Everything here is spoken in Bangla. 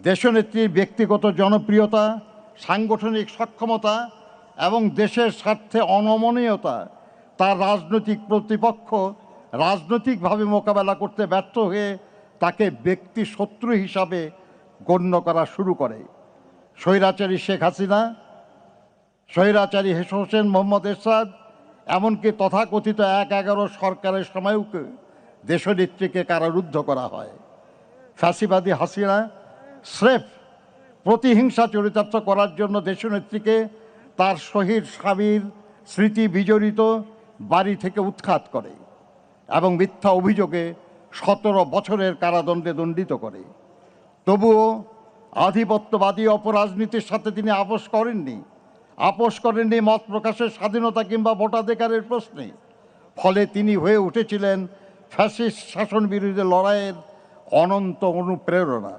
দেশনেত্রীর ব্যক্তিগত জনপ্রিয়তা, সাংগঠনিক সক্ষমতা এবং দেশের স্বার্থে অনমনীয়তা তার রাজনৈতিক প্রতিপক্ষ রাজনৈতিকভাবে মোকাবেলা করতে ব্যর্থ হয়ে তাকে ব্যক্তি শত্রু হিসাবে গণ্য করা শুরু করে। স্বৈরাচারী শেখ হাসিনা, স্বৈরাচারী হোসেন মোহাম্মদ এরশাদ, এমনকি তথাকথিত ১/১১ সরকারের সময়ও দেশনেত্রীকে কারারুদ্ধ করা হয়। ফ্যাসিবাদী হাসিনা স্রেফ প্রতিহিংসা চরিতার্থ করার জন্য দেশনেত্রীকে তার শহীদ স্বামীর স্মৃতি বিজড়িত বাড়ি থেকে উৎখাত করে এবং মিথ্যা অভিযোগে ১৭ বছরের কারাদণ্ডে দণ্ডিত করে। তবুও আধিপত্যবাদী অপরাজনীতির সাথে তিনি আপোষ করেননি মত প্রকাশের স্বাধীনতা কিংবা ভোটাধিকারের প্রশ্নে। ফলে তিনি হয়ে উঠেছিলেন ফ্যাসিস্ট শাসন বিরোধী লড়াইয়ের অনন্ত অনুপ্রেরণা।